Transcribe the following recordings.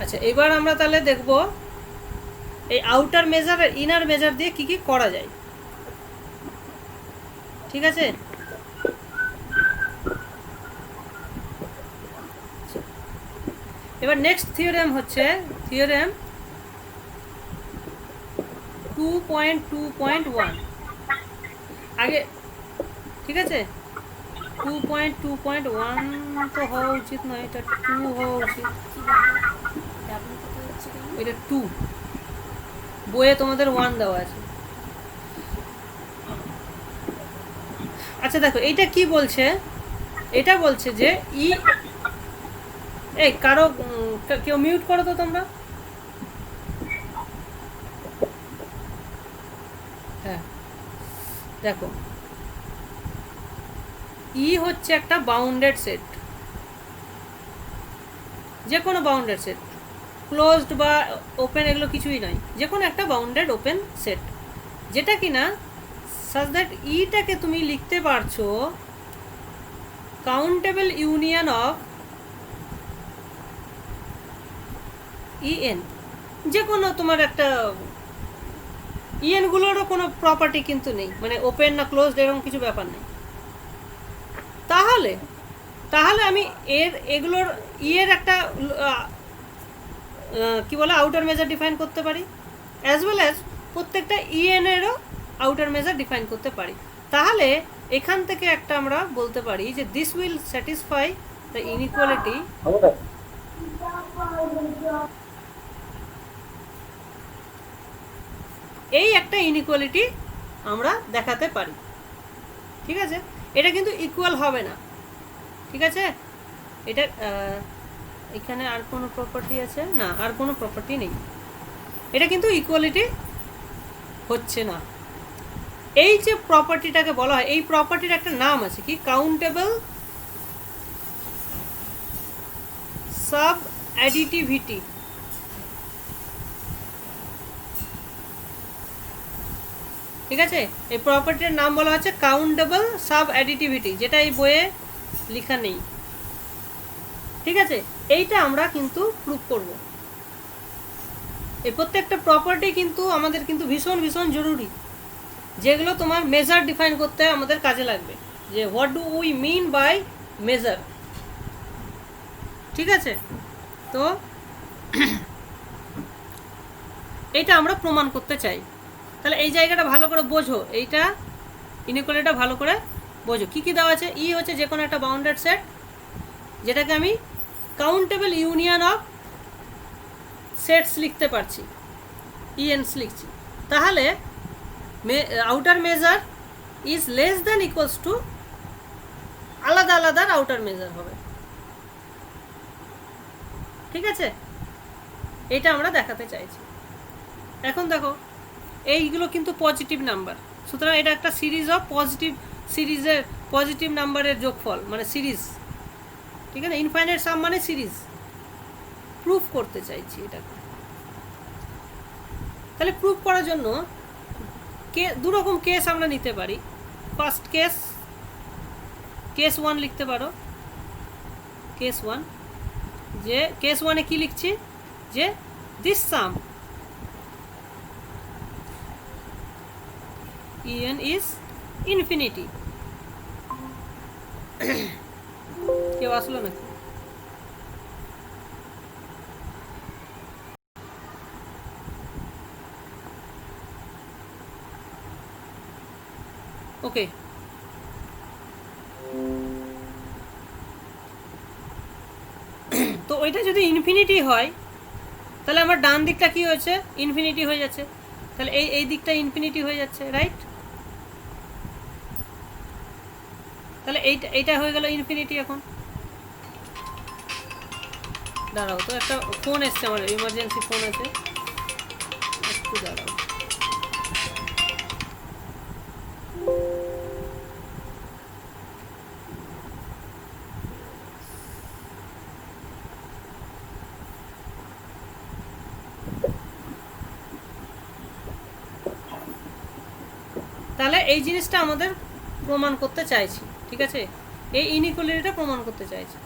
আচ্ছা, এবার আমরা তাহলে দেখব এই আউটার মেজার আর ইনার মেজার দিয়ে কি কি করা যায়। ঠিক আছে, এবার নেক্সট থিওরেম হচ্ছে থিওরেম 2.2.1 আগে। ঠিক আছে, 2.2.1 তো হওয়া উচিত নয়, এটা 2 হওয়া উচিত। এটা 2, বইয়ে তোমাদের 1 দেওয়া আছে। আচ্ছা দেখো এইটা কি বলছে, এটা বলছে যে এই কারো কেউ মিউট করো তো তোমরা। হ্যাঁ দেখো, হচ্ছে একটা বাউন্ডেড সেট, যে কোনো বাউন্ডেড সেট, ক্লোজড বা ওপেন এগুলো কিছুই নয়, যে কোনো একটা বাউন্ডেড ওপেন সেট, যেটা কিনা সাজ দ্যাট টাকে তুমি লিখতে পারছো কাউন্টেবল ইউনিয়ন অফ ইএন। যে কোনো তোমার একটা ইএনগুলোরও কোনো প্রপার্টি কিন্তু নেই, মানে ওপেন না ক্লোজড এরকম কিছু ব্যাপার নেই। তাহলে তাহলে আমি এগুলোর এর একটা কি বলে আউটার মেজার ডিফাইন করতে পারি, অ্যাজ ওয়েল অ্যাজ প্রত্যেকটা ইএনেরও আউটার মেজার ডিফাইন করতে পারি। তাহলে এখান থেকে একটা আমরা বলতে পারি যে this will satisfy the inequality, এই একটা ইনইকুয়ালিটি আমরা দেখাতে পারি। ঠিক আছে, এটা কিন্তু ইকুয়াল হবে না। ঠিক আছে, এটা এখানে আর কোনো প্রপার্টি আছে না, আর কোনো প্রপার্টি নেই, এটা কিন্তু ইকুয়ালিটি হচ্ছে না। এই যে প্রপার্টিটাকে বলা হয়, এই প্রপার্টির একটা নাম আছে কি, কাউন্টেবল সাব অ্যাডিটিভিটি। ঠিক আছে, এই প্রপার্টির নাম বলা হচ্ছে কাউন্টেবল সাব অ্যাডিটিভিটি, যেটা এই বইয়ে লেখা নেই। ঠিক আছে, এইটা আমরা কিন্তু প্রুভ করব। এই প্রত্যেকটা প্রপার্টি কিন্তু আমাদের কিন্তু ভীষণ ভীষণ জরুরি, যেগুলো তোমার মেজার ডিফাইন করতে আমাদের কাজে লাগবে, যে what do we mean by measure. ঠিক আছে, তো এইটা আমরা প্রমাণ করতে চাই। তাহলে এই জায়গাটা ভালো করে বোঝো, এইটা ইনইকুয়ালিটিটা ভালো করে বোঝো। কী কী দেওয়া আছে, হচ্ছে যে কোনো একটা বাউন্ডেড সেট, যেটাকে আমি কাউন্টেবল ইউনিয়ন অফ সেটস লিখতে পারছি, ইএনস লিখছি। তাহলে outer measure is less than equals two আলাদা আলাদা আউটার মেজার হবে। ঠিক আছে, এটা আমরা দেখাতে চাইছি। এখন দেখো এইগুলো কিন্তু পজিটিভ নাম্বার, সুতরাং এটা একটা সিরিজ অফ পজিটিভ, সিরিজের পজিটিভ নাম্বারের যোগফল মানে সিরিজ। ঠিক আছে, ইনফাইনাইট সাম মানে সিরিজ, প্রুফ করতে চাইছি এটাকে। তাহলে প্রুফ করার জন্য দুরকম কেস আমরা নিতে পারি। ফার্স্ট কেস, কেস 1 লিখতে পারো। কেস 1, যে কেস 1-এ কি লিখছি, যে this some en is infinity। কেউ আসলো নাকি? ওকে, তো ওইটা যদি ইনফিনিটি হয় তাহলে আমার ডান দিকটা কি হয়েছে, ইনফিনিটি হয়ে যাচ্ছে। তাহলে এই দিকটা ইনফিনিটি হয়ে যাচ্ছে, রাইট? তাহলে এইটা হয়ে গেল ইনফিনিটি। এখন দাঁড়াও তো, একটা ফোন এসছে আমার, ইমার্জেন্সি ফোন আছে, একটু দাঁড়াও। তাহলে এই জিনিসটা আমাদের প্রমাণ করতে চাইছি। ঠিক আছে, এই ইনইকুয়ালিটিটা প্রমাণ করতে চাইছি।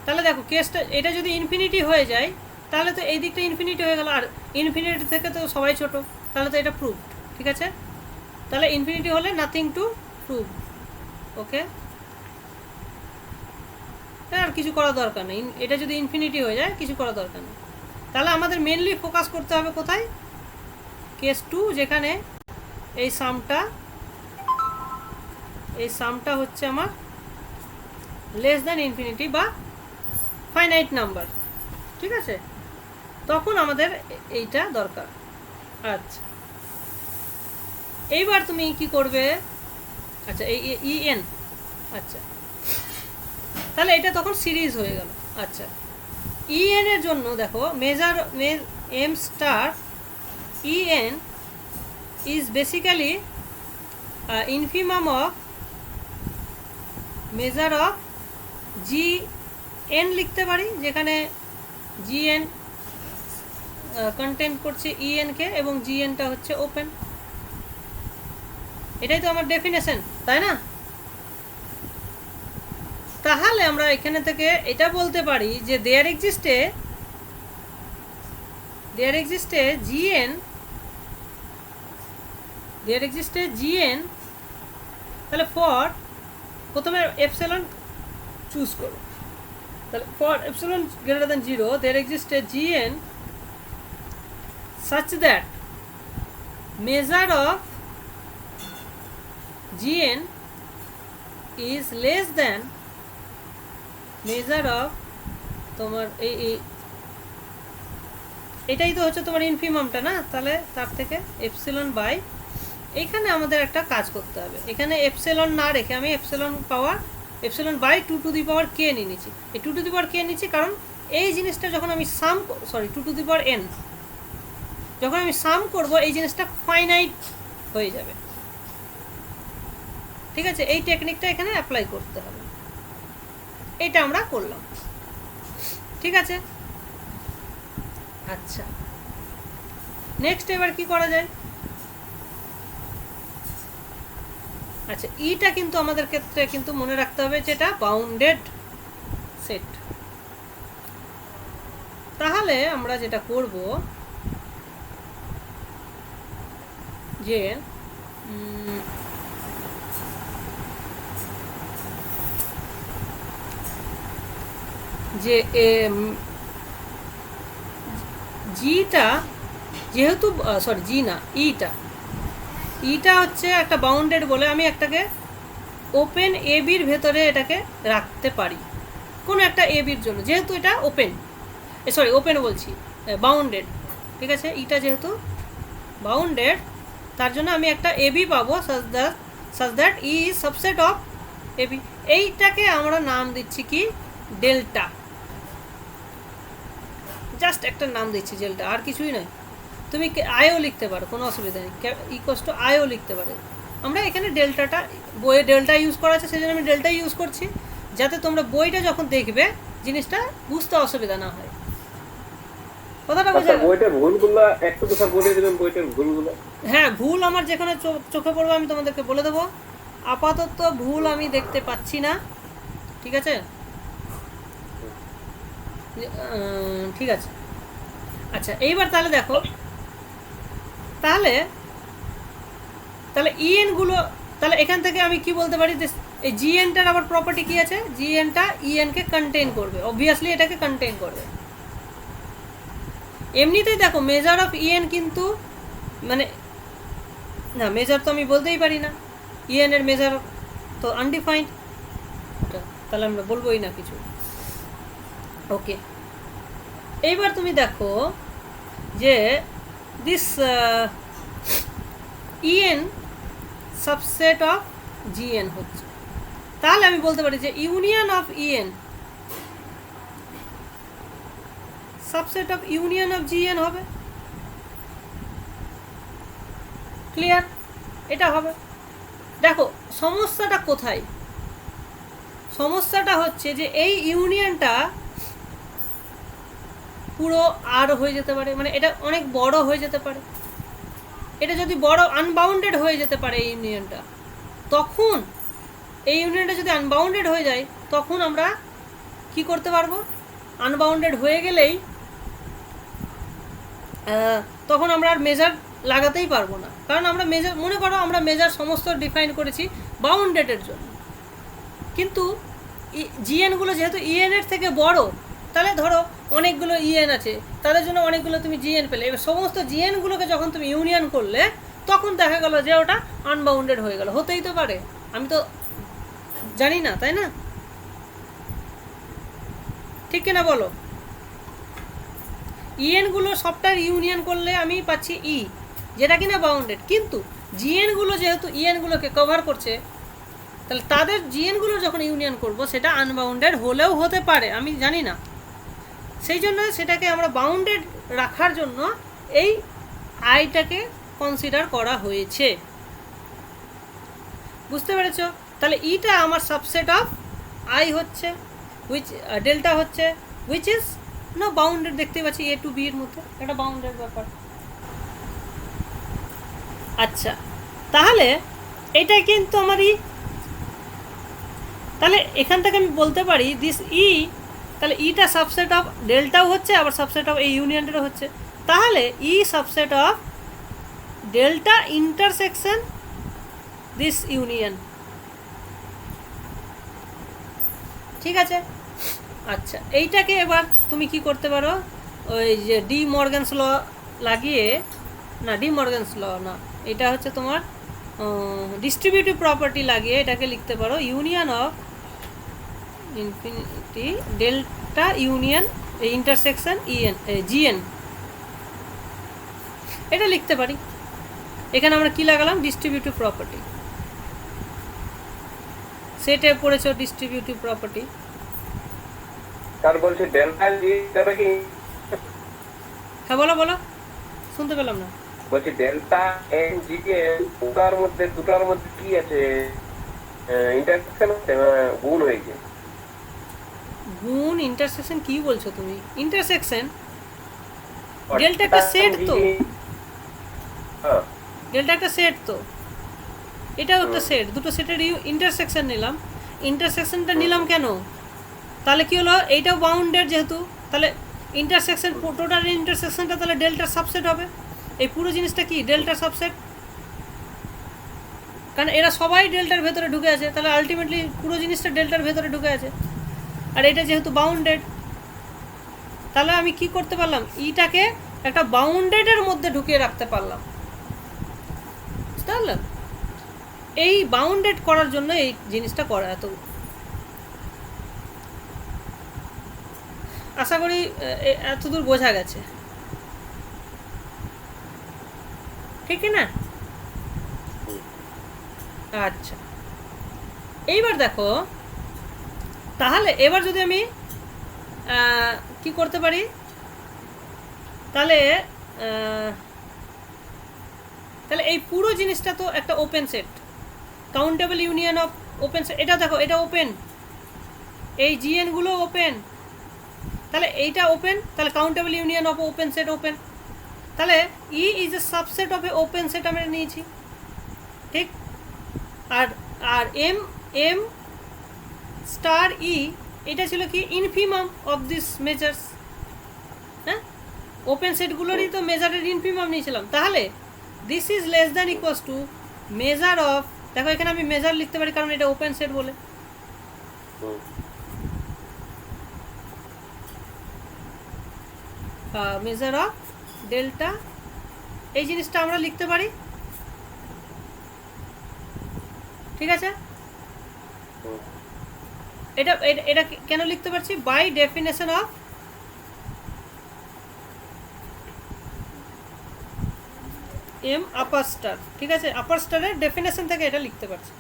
তাহলে দেখো কেসটা, এটা যদি ইনফিনিটি হয়ে যায় তাহলে তো এই দিকটা ইনফিনিটি হয়ে গেল, আর ইনফিনিটি থেকে তো সবাই ছোট, তাহলে তো এটা প্রুভ। ঠিক আছে, তাহলে ইনফিনিটি হলে নাথিং টু প্রুভ। ওকে, আর কিছু করা দরকার নেই, এটা যদি ইনফিনিটি হয়ে যায় কিছু করা দরকার নেই। তাহলে আমাদের মেনলি ফোকাস করতে হবে কোথায়, কেস 2, যেখানে এই সামটা হচ্ছে আমার লেস দ্যান ইনফিনিটি বা ফাইনাইট নাম্বার। ঠিক আছে, তখন আমাদের এইটা দরকার। আচ্ছা, এইবার তুমি কি করবে, আচ্ছা এই ইএন, আচ্ছা তাহলে এটা তখন সিরিজ হয়ে গেল। আচ্ছা, ইএন এর জন্য দেখো M star EN is basically infimum of measure of G N লিখতে পারি, যেখানে জি এন কন্টেন্ট করছে ইএনকে এবং জি এনটা হচ্ছে ওপেন। এটাই তো আমার ডেফিনেশন, তাই না? তাহলে আমরা এখানে থেকে এটা বলতে পারি যে দেয়ার এক্সিস্টে জিএন, তাহলে ফর প্রথমে এপসিলন চুজ করো, তাহলে for epsilon greater than 0 there exists G N such that measure of gn is less than measure of তোমার এটাই তো হচ্ছে তোমার ইনফিমামটা না, তাহলে তার থেকে এপসিলন বাই, এখানে আমাদের একটা কাজ করতে হবে, এখানে এপসিলন না রেখে আমি এপসিলন বাই 2 টু দি পাওয়ার কে নিয়ে নিচ্ছি। এই 2 টু দি পাওয়ার কে নিচ্ছি কারণ এই জিনিসটা যখন আমি 2 টু দি পাওয়ার n যখন আমি সাম করব এই জিনিসটা ফাইনাইট হয়ে যাবে। ঠিক আছে, এই টেকনিকটা এখানে অ্যাপ্লাই করতে হবে, এটা আমরা করলাম। ঠিক আছে, আচ্ছা নেক্সট এবার কি করা যায়, আচ্ছা ইটা কিন্তু আমাদের ক্ষেত্রে কিন্তু মনে রাখতে হবে যেটা বাউন্ডেড সেট। তাহলে আমরা যেটা করব যে জিটা যেহেতু জি না ইটা হচ্ছে একটা বাউন্ডেড বলে আমি একটাকে ওপেন এ বির ভেতরে এটাকে রাখতে পারি কোনো একটা এ বির জন্য, যেহেতু এটা ওপেন বলছি বাউন্ডেড। ঠিক আছে, ইটা যেহেতু বাউন্ডেড তার জন্য আমি একটা এ বি পাবো such that E is subset of A B. এইটাকে আমরা নাম দিচ্ছি কি ডেল্টা, জাস্ট একটা নাম দিচ্ছি ডেল্টা, আর কিছুই নয়। তুমি আইও লিখতে পারো, কোনো অসুবিধা নেই, ইকোয়াস টু আইও লিখতে পারো। আমরা এখানে ডেল্টাটা বইয়ে ডেল্টা ইউজ করা আছে, সেই জন্য আমি ডেল্টা ইউজ করছি, যাতে তোমরা বইটা যখন দেখবে জিনিসটা বুঝতে অসুবিধা না হয়। কথাটা বোঝা গেল? হ্যাঁ, ভুল আমার যেখানে চোখে পড়বে আমি তোমাদেরকে বলে দেবো। আপাতত ভুল আমি দেখতে পাচ্ছি না। ঠিক আছে, ঠিক আছে। আচ্ছা এইবার তাহলে দেখো, তাহলে ইএন গুলো, তাহলে এখান থেকে আমি কি বলতে পারি যে এই জিএনটার আবার প্রপার্টি কি আছে, জিএনটা ইএনকে কন্টেইন করবে, অবভিয়াসলি এটাকে কন্টেইন করবে। এমনিতেই দেখো মেজার অফ ইএন কিন্তু মানে না, মেজার তো আমি বলতেই পারি না, ইএন এর মেজার তো আনডিফাইন্ড, তাহলে আমরা বলবোই না কিছু। ওকে, এইবার তুমি দেখো যে this EN subset of GN হচ্ছে, তাহলে আমি বলতে পারি যে union of EN subset of union of GN হবে। ক্লিয়ার? এটা হবে। দেখো সমস্যাটা কোথায়, সমস্যাটা হচ্ছে যে এই ইউনিয়নটা পুরো আর হয়ে যেতে পারে, মানে এটা অনেক বড় হয়ে যেতে পারে, এটা যদি বড় আনবাউন্ডেড হয়ে যেতে পারে এই ইউনিয়নটা, তখন এই ইউনিয়নটা যদি আনবাউন্ডেড হয়ে যায় তখন আমরা কি করতে পারবো, আনবাউন্ডেড হয়ে গেলেই তখন আমরা আর মেজার লাগাতেই পারবো না, কারণ আমরা মেজার, মনে করো আমরা মেজার সমস্ত ডিফাইন করেছি বাউন্ডেডের জন্য, কিন্তু জিএনগুলো যেহেতু ইএনের থেকে বড়, তাহলে ধরো অনেকগুলো ইএন আছে, তাদের জন্য অনেকগুলো তুমি জিএন পেলে, এবার সমস্ত জিএনগুলোকে যখন তুমি ইউনিয়ন করলে তখন দেখা গেল যে ওটা আনবাউন্ডেড হয়ে গেল। হতেই তো পারে, আমি তো জানি না, তাই না? ঠিক কিনা বলো? ইএনগুলো সবটার ইউনিয়ন করলে আমি পাচ্ছি ই, যেটা কিনা বাউন্ডেড, কিন্তু জিএনগুলো যেহেতু ইএনগুলোকে কভার করছে, তাহলে তাদের জিএনগুলো যখন ইউনিয়ন করব সেটা আনবাউন্ডেড হলেও হতে পারে, আমি জানি না। সেই জন্য সেটাকে আমরা বাউন্ডেড রাখার জন্য এই আইটাকে কনসিডার করা হয়েছে। বুঝতে পেরেছ? তাহলে ইটা আমার সাবসেট অফ আই হচ্ছে, হুইচ ডেল্টা হচ্ছে, হুইচ ইজ নো বাউন্ডেড। দেখতে পাচ্ছি এ টু বি এর মধ্যে এটা বাউন্ডেড ব্যাপার। আচ্ছা, তাহলে এটা কিন্তু আমারই, তাহলে এখান থেকে আমি বলতে পারি দিস ই, তাহলে ইটা সাবসেট অফ ডেল্টাও হচ্ছে, আবার সাবসেট অফ এই ইউনিয়নটাও হচ্ছে। তাহলে E subset of delta intersection this union. ঠিক আছে? আচ্ছা, এইটাকে এবার তুমি কি করতে পারো, ওই যে ডি মর্গ্যানস ল লাগিয়ে, না ডি মর্গ্যানস ল না, এটা হচ্ছে তোমার ডিস্ট্রিবিউটিভ প্রপার্টি লাগিয়ে এটাকে লিখতে পারো union of infinity delta union intersection EN GN, এটা লিখতে পারি। এখানে আমরা কি লাগালাম? Distributive property. সেটে পড়েছো ডিস্ট্রিবিউটিভ প্রপার্টি। তার বলছি ডেল্টা জি এটা কি? হ্যাঁ বলো বলো, শুনতে পেলাম না। বলছি ডেল্টা এন জি এর দুটার মধ্যে কি আছে? ইন্টারসেকশন গুণ হয়েছে। গুণ ইন্টারসেকশন কি বলছো তুমি? ইন্টারসেকশন ডেল্টা একটা সেট তো, ডেল্টা একটা সেট তো, এটাও একটা সেট, দুটো সেটের ইন্টারসেকশন নিলাম। ইন্টারসেকশনটা নিলাম কেন? তাহলে কি হলো, এইটাও বাউন্ডেড যেহেতু, তাহলে ইন্টারসেকশন, টোটাল ইন্টারসেকশনটা তাহলে ডেল্টার সাবসেট হবে। এই পুরো জিনিসটা কি ডেল্টার সাবসেট, কারণ এরা সবাই ডেল্টার ভেতরে ঢুকে আছে, তাহলে আলটিমেটলি পুরো জিনিসটা ডেল্টার ভেতরে ঢুকে আছে। আর এটা যেহেতু বাউন্ডেড, তাহলে আমি কি করতে পারলাম, ইটাকে একটা বাউন্ডেডের মধ্যে ঢুকিয়ে রাখতে পারলাম। বুঝতে পারলাম? এই বাউন্ডেড করার জন্য এই জিনিসটা করা। এত আশা করি এতদূর বোঝা গেছে, ঠিক না? আচ্ছা, এইবার দেখো, তাহলে এবার যদি আমি কি করতে পারি, তাহলে তাহলে এই পুরো জিনিসটা তো একটা open set, countable union of open set. এটা দেখো, এটা ওপেন, এই জিএনগুলো ওপেন, তাহলে এইটা ওপেন, তাহলে countable union of open set open. তাহলে E is a subset of a open set আমরা নিয়েছি, ঠিক? আর আর এম এম স্টার ই এটা ছিল কি ইনফিমাম অফ দিস মেজার্স। হ্যাঁ, ওপেন সেটগুলোরই তো মেজারের ইনফিমাম নিয়েছিলাম। তাহলে this is less than equals to measure of, দেখো এখানে আমি মেজার লিখতে পারি কারণ এটা ওপেন সেট বলে। মেজার অফ ডেল্টা, এই জিনিসটা আমরা লিখতে পারি, ঠিক আছে? এটা এটা কেন লিখতে পারছি? By definition of M upper star, ঠিক আছে? আপার স্টারের ডেফিনেশন থেকে এটা লিখতে পারছি।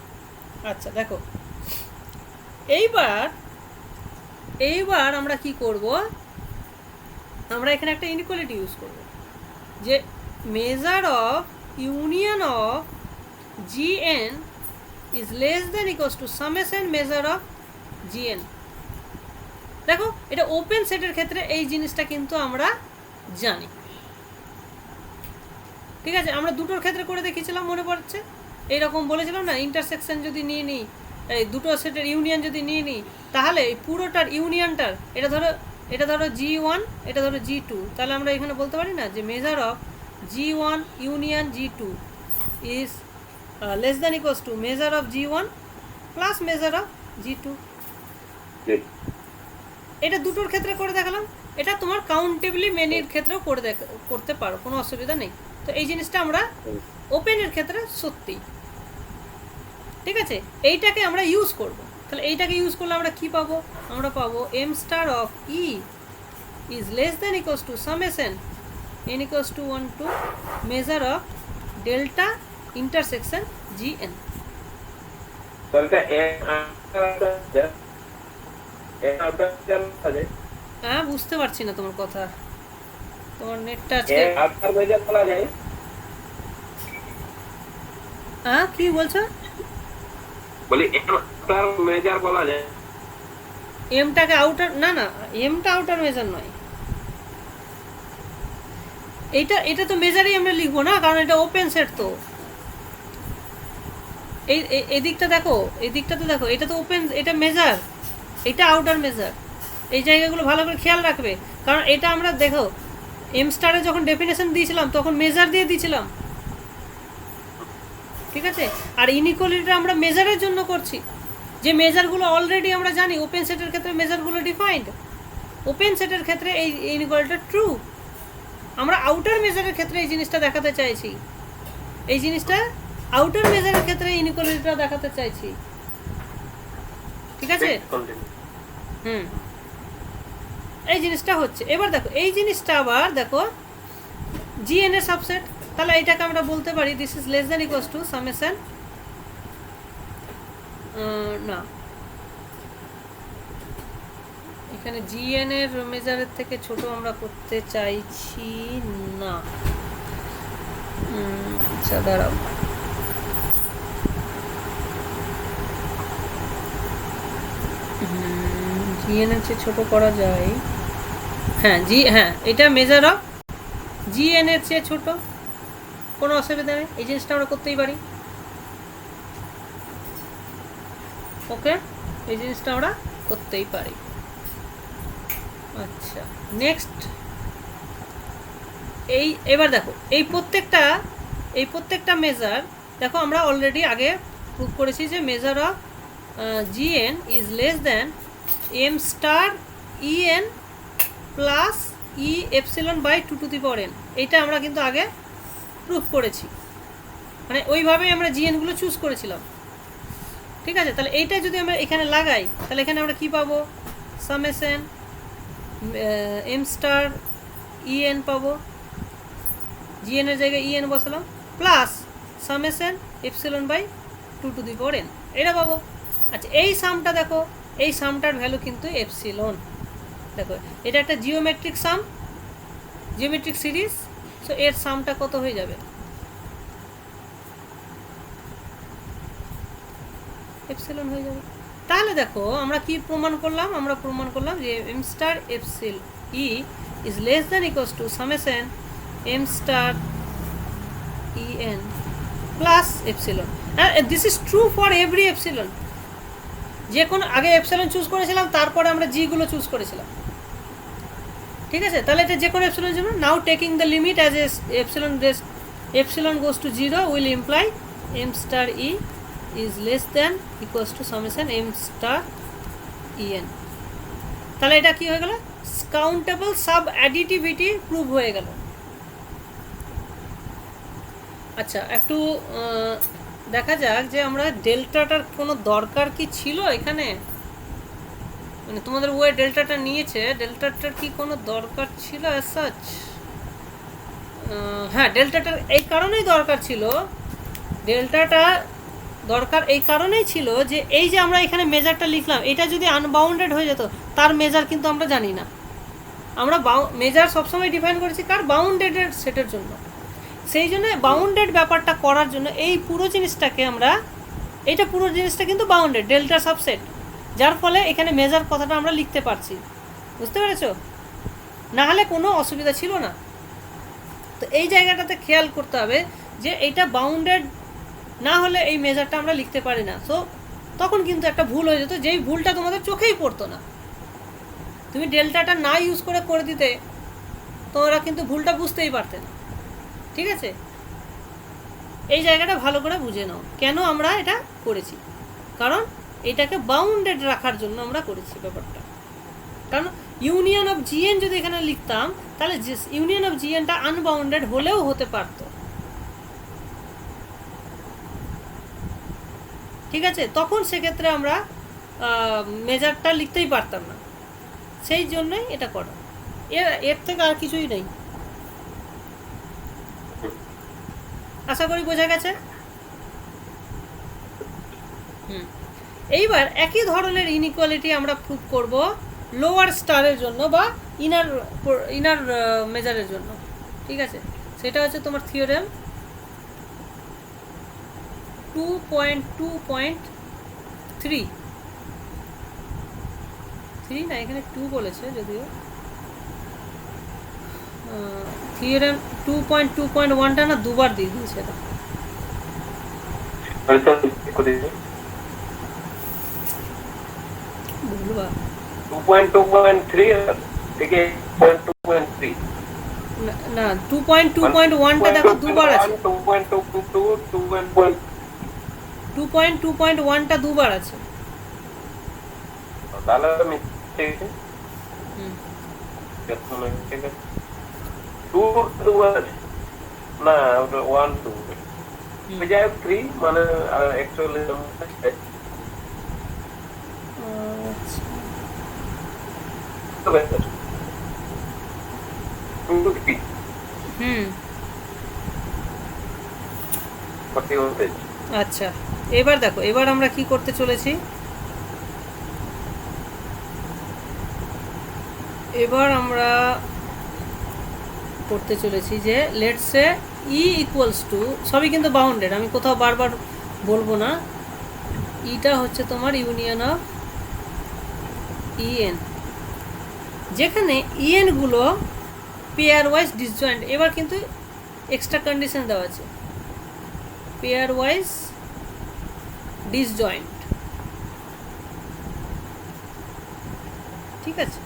আচ্ছা দেখো, এইবার আমরা কি করব, আমরা এখানে একটা ইনইকুয়ালিটি ইউজ করব, যে measure of union of GN is less than equals to summation measure of GN. দেখো, এটা ওপেন সেটের ক্ষেত্রে এই জিনিসটা কিন্তু আমরা জানি, ঠিক আছে? আমরা দুটোর ক্ষেত্রে করে দেখিয়েছিলাম, মনে পড়ছে? এইরকম বলেছিলাম না, ইন্টারসেকশন যদি নিয়ে নিই, এই দুটো সেটের ইউনিয়ন যদি নিয়ে নিই, তাহলে এই পুরোটার ইউনিয়নটার, এটা ধরো এটা ধরো G1, এটা ধরো G2, তাহলে আমরা এখানে বলতে পারি না যে measure of G1 union G2 is less than equals to measure of G1 plus measure of G2। এটা দুটোর ক্ষেত্রে করে দেখালাম, এটা তোমার কাউন্টেবলি মেনির ক্ষেত্রেও করতে পারো, কোনো অসুবিধা নেই। তো এই জিনিসটা আমরা ওপেনের ক্ষেত্রে সত্যি, ঠিক আছে। এইটাকে আমরা ইউজ করব, তাহলে এইটাকে ইউজ করলে আমরা কি পাবো? আমরা পাবো M star of E is less than equals to summation n equals to 1 to measure of delta intersection GN। হ্যাঁ, বুঝতে পারছি না তোমার কথা, তোমার নেটটা আজকে। হ্যাঁ, কি বলছো? বলি মেজার বলা যায়, এমটাকে আউটার, না না, এমটা আউটার মেজার নয়, এটা তো মেজারই আমরা লিখবো না, কারণ এটা ওপেন সেট। তো এই দিকটা দেখো, এই দিকটা তো দেখো, এটা তো ওপেন, এটা মেজার, এটা আউটার মেজার। এই জায়গাগুলো ভালো করে খেয়াল রাখবে, কারণ এটা আমরা দেখো এম স্টারে যখন ডেফিনেশন দিয়েছিলাম তখন মেজার দিয়ে দিয়েছিলাম, ঠিক আছে। আর ইনইকুয়ালিটিটা আমরা মেজারের জন্য করছি, যে মেজারগুলো অলরেডি আমরা জানি। ওপেন সেটের ক্ষেত্রে মেজারগুলো ডিফাইন্ড, ওপেন সেটের ক্ষেত্রে এই ইনইকুয়ালিটিটা ট্রু। আমরা আউটার মেজারের ক্ষেত্রে এই জিনিসটা দেখাতে চাইছি, এই জিনিসটা আউটার মেজারের ক্ষেত্রে ইনইকুয়ালিটিটা দেখাতে চাইছি, ঠিক আছে। এই জিনিসটা হচ্ছে। এবার দেখো এই জিনিসটা আবার দেখো GN এর সাবসেট, তাহলে এইটাকে আমরা বলতে পারি this is less than equals to summation, না এখানে GN এর মেজারের থেকে ছোট আমরা করতে চাইছি না। আচ্ছা দাঁড়াও, GN এর চেয়ে ছোট করা যায়। হ্যাঁ, হ্যাঁ, এটা মেজার অফ GN এর চেয়ে ছোট, কোনো অসুবিধা নেই, এই জিনিসটা আমরা করতেই পারি। ওকে, এই জিনিসটা আমরা করতেই পারি। আচ্ছা, নেক্সট এবার দেখো এই প্রত্যেকটা মেজার দেখো আমরা অলরেডি আগে প্রুভ করেছি যে measure of GN is less than m star EN plus E epsilon by 2 to the power n। এইটা আমরা কিন্তু আগে প্রুফ করেছি, মানে ওইভাবেই আমরা GN-গুলো চুজ করেছিলাম, ঠিক আছে। তাহলে এইটা যদি আমরা এখানে লাগাই, তাহলে এখানে আমরা কি পাবো? সামেশন m স্টার EN পাবো, GN এর জায়গায় EN বসালাম, plus summation epsilon by 2 to the power n, এটা পাবো। আচ্ছা, এই সামটা দেখো, এই সামটার ভ্যালু কিন্তু এপসিলন। দেখো এটা একটা জিওমেট্রিক সাম, জিওমেট্রিক সিরিজ, সো এর সামটা কত হয়ে যাবে? এপসিলন হয়ে যাবে। তাহলে দেখো আমরা কি প্রমাণ করলাম? আমরা প্রমাণ করলাম যে m star epsilon E is less than equals to summation m star EN plus epsilon, and this is true for every epsilon। যে কোনো আগে এপসিলন চুজ করেছিলাম, তারপরে আমরা জি গুলো চুজ করেছিলাম, ঠিক আছে। তাহলে এটা যে কোনো এপসিলনের জন্য। Now taking the limit as epsilon goes to 0 will imply m star E is less than equals to summation m star EN। তাহলে এটা কি হয়ে গেল? কাউন্টেবল সাব অ্যাডিটিভিটি প্রুভ হয়ে গেল। আচ্ছা, একটু দেখা যাক যে আমরা ডেল্টাটার কোনো দরকার কি ছিল এখানে, মানে তোমাদের ওয়ে ডেল্টাটা নিয়েছে, ডেল্টাটার কি কোনো দরকার ছিল অ্যাজ সাচ? হ্যাঁ, ডেল্টাটার এই কারণেই দরকার ছিল, ডেল্টাটা দরকার এই কারণেই ছিল যে এই যে আমরা এখানে মেজারটা লিখলাম, এটা যদি আনবাউন্ডেড হয়ে যেত, তার মেজার কিন্তু আমরা জানি না। আমরা মেজার সবসময় ডিফাইন করেছি কার? বাউন্ডেডের সেটের জন্য। সেই জন্য বাউন্ডেড ব্যাপারটা করার জন্য এই পুরো জিনিসটাকে আমরা, এইটা পুরো জিনিসটা কিন্তু বাউন্ডেড ডেল্টা সাবসেট, যার ফলে এখানে মেজার কথাটা আমরা লিখতে পারছি। বুঝতে পেরেছো? না হলে কোনো অসুবিধা ছিল না। তো এই জায়গাটাতে খেয়াল করতে হবে যে এইটা বাউন্ডেড না হলে এই মেজারটা আমরা লিখতে পারি না। সো তখন কিন্তু একটা ভুল হয়ে যেত, যেই ভুলটা তোমাদের চোখেই পড়তো না। তুমি ডেল্টাটা না ইউজ করে দিতে তোমরা কিন্তু ভুলটা বুঝতেই পারতে না। ঠিক আছে, এই জায়গাটা ভালো করে বুঝে নাও কেন আমরা এটা করেছি। কারণ এটাকে বাউন্ডেড রাখার জন্য আমরা করেছি ব্যাপারটা। কারণ ইউনিয়ন অফ জিএন যদি এখানে লিখতাম তাহলে ইউনিয়ন অফ জিএনটা আনবাউন্ডেড হলেও হতে পারত। ঠিক আছে, তখন সেক্ষেত্রে আমরা মেজারটা লিখতেই পারতাম না, সেই জন্যই এটা করা। এর থেকে আর কিছুই নেই। আশা করি বোঝা গেছে। এইবার একই ধরনের ইনইকুয়ালিটি আমরা প্রুভ করব লোয়ার স্টারের জন্য বা ইনার মেজারের জন্য। ঠিক আছে, সেটা হচ্ছে তোমার থিওরেম 2.2.3 না, এখানে 2 বলেছে যদিও। থিওরেম 2.2.1টা না দুবার দিয়ে দিয়েছে এটা। ভুলবা 2.2.3 থেকে 2.2.3 না 2.2.1টা দেখো দুবার আছে। 2.2.1টা দুবার আছে। তাহলে আমি ঠিক আছে। না 1 2 যাই 3 মানে অ্যাকচুয়ালি আচ্ছা, এবার দেখো, এবার আমরা কি করতে চলেছি। এবার আমরা করতে চলেছি যে let's say E equals to, সবই কিন্তু বাউন্ডেড, আমি কোথাও বারবার বলবো না। ইটা হচ্ছে তোমার ইউনিয়ন অফ ইএন, যেখানে ইএন গুলো পেয়ার ওয়াইজ ডিসজয়েন্ট। এবার কিন্তু এক্সট্রা কন্ডিশন দেওয়া আছে, পেয়ার ওয়াইজ ডিসজয়েন্ট। ঠিক আছে,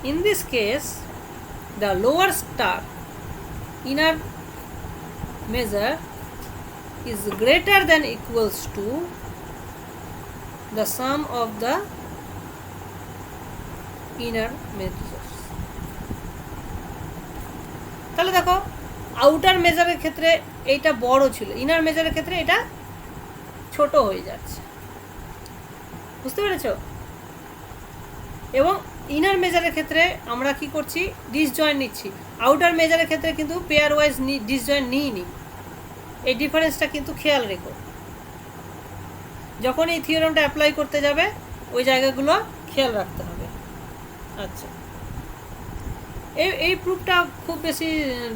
in this case the lower star inner measure is greater than equals to the sum of the inner measures. তাহলে দেখো আউটার মেজারের ক্ষেত্রে এইটা বড় ছিল, ইনার মেজারের ক্ষেত্রে এটা ছোট হয়ে যাচ্ছে, বুঝতে পেরেছো? এবং ইনার মেজারের ক্ষেত্রে আমরা কি করছি, ডিসজয়েন্ট নিচ্ছি। আউটার মেজারের ক্ষেত্রে কিন্তু পেয়ার ওয়াইজ ডিসজয়েন্ট নিইনি। এই ডিফারেন্সটা কিন্তু খেয়াল রেখো, যখন এই থিওরেমটা অ্যাপ্লাই করতে যাবে ওই জায়গাগুলো খেয়াল রাখতে হবে। আচ্ছা, এই প্রুফটা খুব বেশি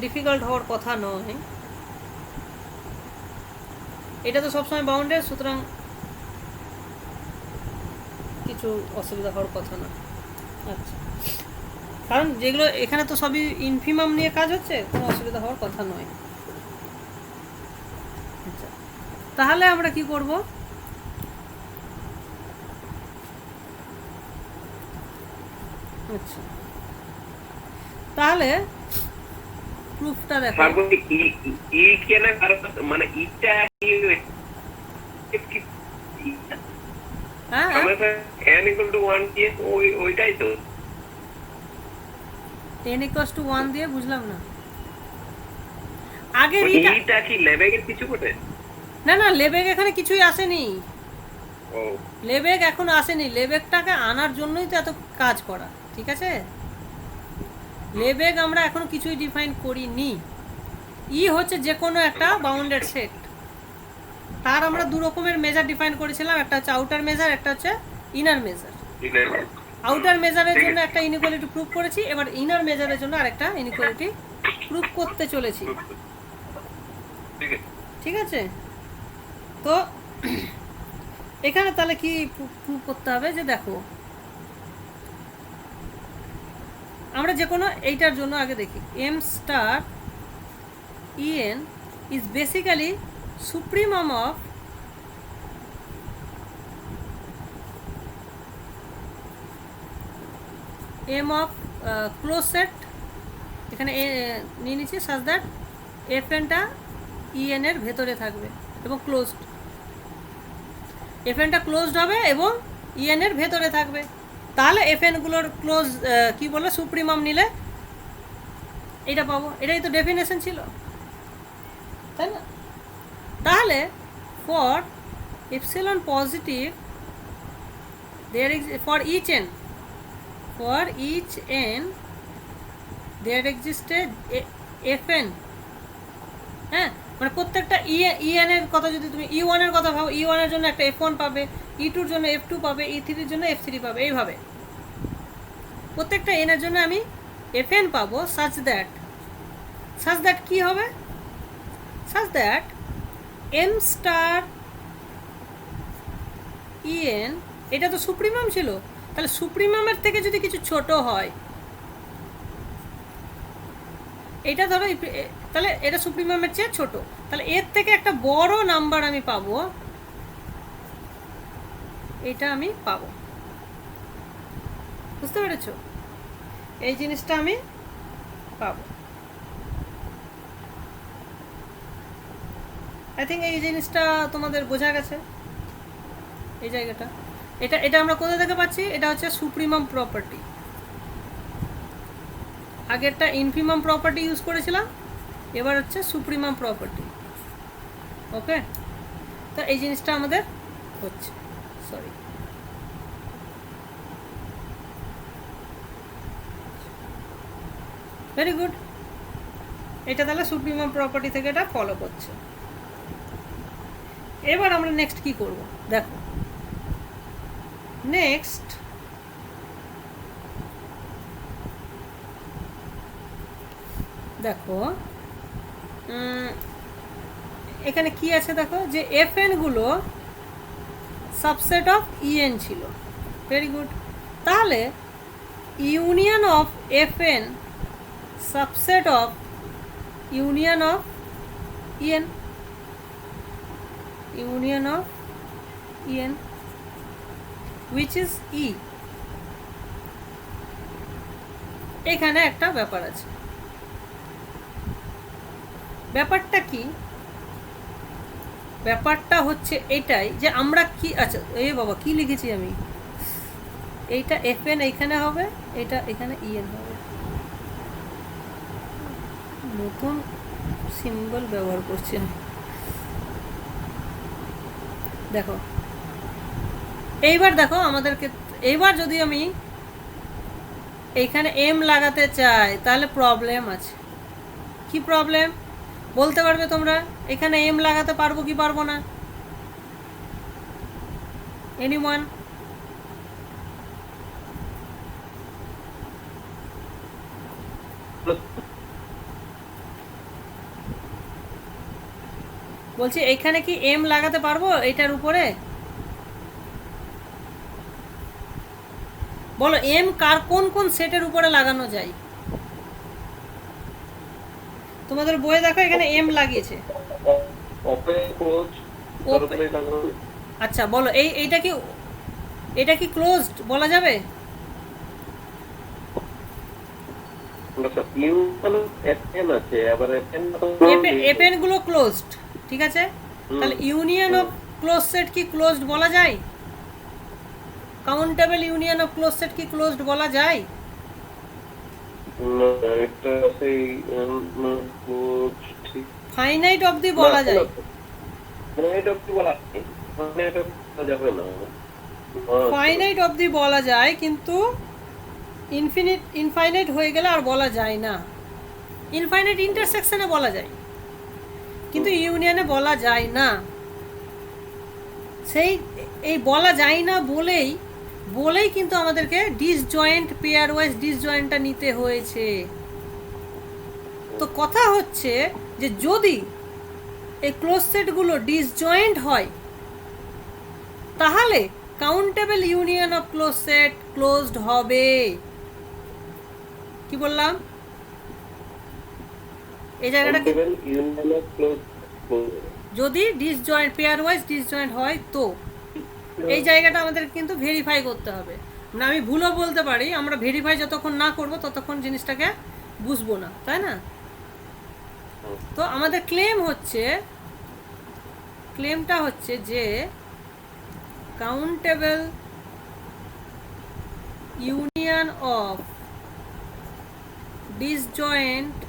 ডিফিকাল্ট হওয়ার কথা নয়, এটা তো সবসময় বাউন্ডেড, সুতরাং কিছু অসুবিধা হওয়ার কথা না। আচ্ছা, কারণ যেগুলো এখানে তো সবই ইনফিমাম নিয়ে কাজ হচ্ছে, কোনো অসুবিধা হওয়ার কথা নয়। আচ্ছা, তাহলে আমরা কি করব, আচ্ছা তাহলে প্রুফটা দেখো। ই কেন মানে ইটা হ্যাঁ n equal to 1 দিয়ে ওইটাই তো n equals to 1 দিয়ে বুঝলাম না। আগে ইটা কি লেবেগের কিছু বটে? না না, লেবেগ এখানে কিছুই আসেনি। ও, লেবেগ এখন আসেনি, লেবেগটাকে আনার জন্যই তো এত কাজ করা। ঠিক আছে, লেবেগ আমরা এখনো কিছুই ডিফাইন করিনি। ই হচ্ছে যে কোনো একটা বাউন্ডেড সেট, তার আমরা দু রকমের মেজার ডিফাইন করেছিলাম, একটা হচ্ছে আউটার মেজার, একটা হচ্ছে ইনার মেজার। আউটার মেজারের জন্য একটা ইনইকুয়ালিটি প্রুভ করেছি, এবার ইনার মেজারের জন্য আরেকটা ইনইকুয়ালিটি প্রুভ করতে চলেছি। ঠিক আছে, তো এখানে তাহলে কি প্রুভ করতে হবে, যে দেখো আমরা যে কোনো এইটার জন্য আগে দেখি, M star EN is basically supremum of M of close set এখানে নিয়ে নিচ্ছি সাজ দ্যাট এফ এনটা ইএন এর ভেতরে থাকবে এবং ক্লোজড, এফ এনটা ক্লোজড হবে এবং ইএন এর ভেতরে থাকবে। তাহলে এফ এনগুলোর ক্লোজ কি বলে সুপ্রিমাম নিলে এটা পাবো। এটাই তো ডেফিনেশন ছিল, তাই না? তাহলে for epsilon positive for each n there existed fn, হ্যাঁ, মানে প্রত্যেকটা ইএন এর কথা যদি তুমি ই1 এর কথা ভাবো, ই1 এর জন্য একটা f1 পাবে, ই2 এর জন্য f2 পাবে, ই3 এর জন্য f3 পাবে, এইভাবে প্রত্যেকটা n এর জন্য আমি fn পাবো। such that কি হবে, such that m star en, এটা তো সুপ্রিমাম ছিল, তাহলে সুপ্রিমামের থেকে যদি কিছু ছোট হয়, এটা ধরো তাহলে এটা সুপ্রিমামের চেয়ে ছোট, তাহলে এর থেকে একটা বড় নাম্বার আমি পাবো, এটা আমি পাবো। বুঝতে পেরেছ? এই জিনিসটা আমি পাবো। আই থিঙ্ক এই জিনিসটা তোমাদের বোঝা গেছে, এই জায়গাটা। এটা আমরা কোথা থেকে পাচ্ছি? এটা হচ্ছে সুপ্রিমাম প্রপার্টি। আগেরটা ইনফিমাম প্রপার্টি ইউজ করেছিলাম, এবার হচ্ছে সুপ্রিমাম প্রপার্টি। ওকে, তো এই জিনিসটা আমাদের হচ্ছে, সরি, ভেরি গুড। এটা তাহলে সুপ্রিমাম প্রপার্টি থেকে এটা ফলো করছে। এবার আমরা নেক্সট কি করব দেখো। নেক্সট দেখো এখানে কি আছে দেখো, যে এফ এন গুলো সাবসেট অফ ইএন ছিল। Very good. তাহলে union of F N subset of union of E N, union of E N which is E। এখানে একটা ব্যাপার আছে। ব্যাপারটা কি? ব্যাপারটা হচ্ছে এটাই যে আমরা কি, আচ্ছা এই বাবা কি লিখেছি আমি, এইটা এফএন এইখানে হবে, এটা এখানে ইএন হবে। নতুন সিম্বল ব্যবহার করছি আমি। দেখো এইবার দেখো আমাদেরকে, এইবার যদি আমি এইখানে এম লাগাতে চাই তাহলে প্রবলেম আছে। কি প্রবলেম বলতে পারবে তোমরা? এখানে এম লাগাতে পারবো কি পারবো না? এনিওয়ান? বলছি এখানে কি এম লাগাতে পারবো এটার উপরে? বলো এম কার কোন কোন সেটের উপরে লাগানো যায়? তোমাদের বইয়ে দেখো এখানে এম লাগিয়েছে। আচ্ছা বলো এটা কি ক্লোজড বলা যাবে? এফএন গুলো ক্লোজড, ঠিক আছে। তাহলে ইউনিয়ন অফ ক্লোজ সেট কি ক্লোজড বলা যায়? Countable union of close set কি ক্লোজড বলা যায়? ফাইনাইট অবধি বলা যায়। ফাইনাইট অবধি বলা যায়, কিন্তু ইনফাইনাইট হয়ে গেলে আর বলা যায় না। ইনফাইনাইট ইন্টারসেকশনে বলা যায়, কিন্তু ইউনিয়নে বলা যায় না। সেই এই বলা যায় না বলেই কিন্তু আমাদেরকে ডিসজয়েন্ট, পেয়ার ওয়াইজ ডিসজয়েন্টটা নিতে হয়েছে। তো কথা হচ্ছে যে যদি এই ক্লোজ সেটগুলো ডিসজয়েন্ট হয় তাহলে countable union of close set closed হবে। কি বললাম? এই জায়গাটা যদি ডিসজয়েন্ট, পেয়ার ওয়াইজ ডিসজয়েন্ট হয় তো এই জায়গাটা আমাদের কিন্তু ভেরিফাই করতে হবে। মানে আমি ভুলও বলতে পারি, আমরা ভেরিফাই যতক্ষণ না করব ততক্ষণ জিনিসটাকে বুঝবো না, তাই না? তো আমাদের ক্লেমটা হচ্ছে যে countable union of disjoint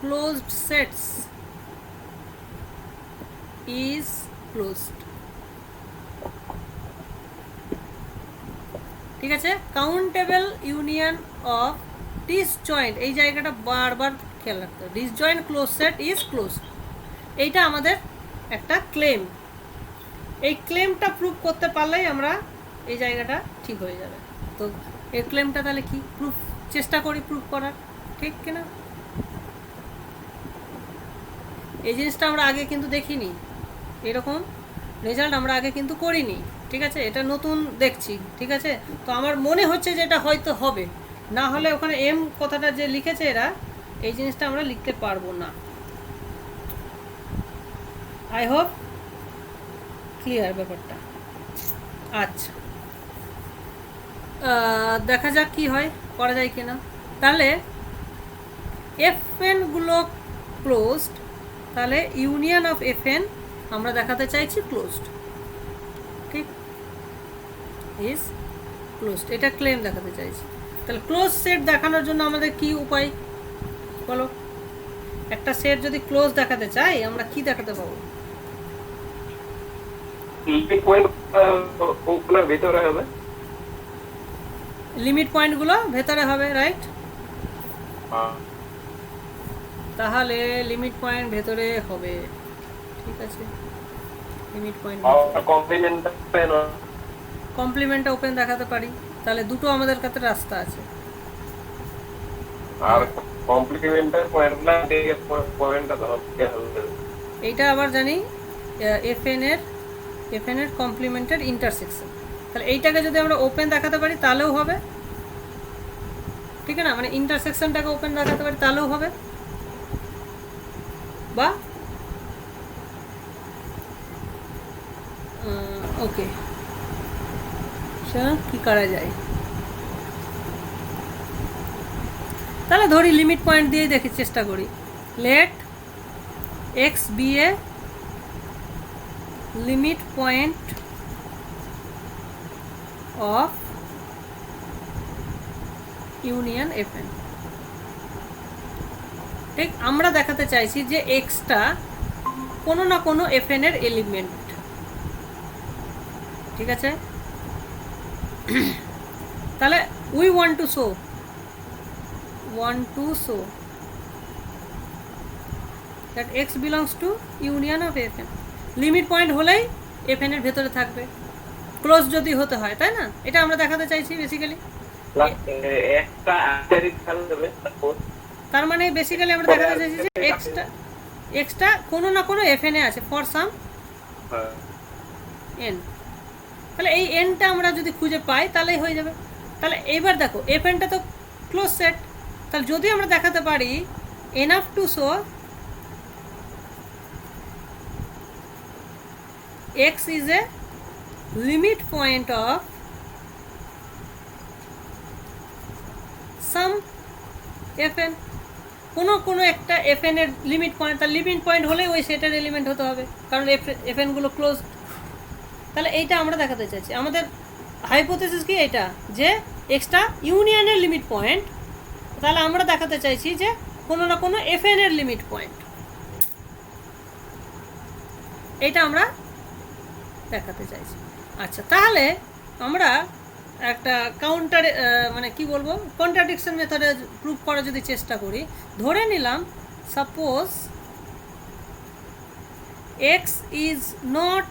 closed sets is closed. ঠিক আছে, কাউন্টেবল ইউনিয়ন অফ ডিসজয়েন্ট, এই জায়গাটা বারবার খেয়াল রাখতে হবে, disjoint close set is closed. এইটা আমাদের একটা ক্লেম। এই ক্লেমটা প্রুভ করতে পারলেই আমরা এই জায়গাটা ঠিক হয়ে যাবে। তো এই ক্লেমটা তাহলে কি প্রুফ, চেষ্টা করি প্রুভ করার, ঠিক কিনা? এই জিনিসটা আমরা আগে কিন্তু দেখিনি, এরকম রেজাল্ট আমরা আগে কিন্তু করিনি, ঠিক আছে? এটা নতুন দেখছি, ঠিক আছে? তো আমার মনে হচ্ছে যে এটা হয়তো হবে, না হলে ওখানে এম কথাটা যে লিখেছে এরা, এই জিনিসটা আমরা লিখতে পারবো না। আই হোপ ক্লিয়ার ব্যাপারটা। আচ্ছা, দেখা যাক কি হয়, করা যায় কিনা। তাহলে এফএন গুলো ক্লোজড, তাহলে ইউনিয়ন অফ এফএন আমরা দেখাতে চাইছি ক্লোজড, ঠিক, ইজ ক্লোজড, এটা ক্লেম দেখাতে চাইছি। তাহলে ক্লোজ সেট দেখানোর জন্য আমাদের কি উপায় বলো? একটা সেট যদি ক্লোজ দেখাতে চাই আমরা কি দেখাতে পাবো? লিমিট পয়েন্টগুলো ভেতরে হবে, রাইট? তাহলে লিমিট পয়েন্ট ভেতরে হবে, ঠিক আছে। লিমিট পয়েন্ট কমপ্লিমেন্টটা ওপেন দেখাতে পারি, তাহলে দুটো আমাদের কাছে রাস্তা আছে। আর কমপ্লিমেন্টার পয়েন্টটা এইটা আবার জানি এফএন এর কমপ্লিমেন্টের ইন্টারসেকশন, তাহলে এইটাকে যদি আমরা ওপেন দেখাতে পারি তাহলেও হবে, ঠিক আছে না? মানে ইন্টারসেকশনটাকে ওপেন দেখাতে পারি তাহলেও হবে, বা ওকে, কি করা যায়? তাহলে ধরি লিমিট পয়েন্ট দিয়ে দেখি, চেষ্টা করি। Let X be a limit point of union FN. ঠিক, আমরা দেখাতে চাইছি যে এক্সটা কোনো না কোনো এফএন এর এলিমেন্ট, ঠিক আছে? তাহলে we want to show that x belongs to union of fn, limit point হলেই এফএন এর ভেতরে থাকবে, ক্লোজ যদি হতে হয়, তাই না? এটা আমরা দেখাতে চাইছি বেসিক্যালি। তার মানে বেসিক্যালি আমরা দেখাতে চাইছি যে এক্সটা কোনো না কোনো এফএন এ আছে ফর সাম এন। তাহলে এই এনটা আমরা যদি খুঁজে পাই তাহলেই হয়ে যাবে। তাহলে এইবার দেখো এফএনটা তো ক্লোজ সেট, তাহলে যদি আমরা দেখাতে পারি enough to show x is a limit point of some fn, কোনো একটা fn এর লিমিট পয়েন্ট, তার লিমিট পয়েন্ট হলে ওই সেটের এলিমেন্ট হতে হবে, কারণ fn গুলো ক্লোজ। তাহলে এইটা আমরা দেখাতে চাইছি, আমাদের হাইপোথেসিস কি এটা, যে এক্সটা ইউনিয়নের লিমিট পয়েন্ট, তাহলে আমরা দেখাতে চাইছি যে কোনো না কোনো fn এর লিমিট পয়েন্ট, এইটা আমরা দেখাতে চাইছি। আচ্ছা, তাহলে আমরা একটা কাউন্টার মানে কি বলবো, কন্ট্রাডিকশন মেথডে প্রুফ করার যদি চেষ্টা করি, ধরে নিলাম suppose x is not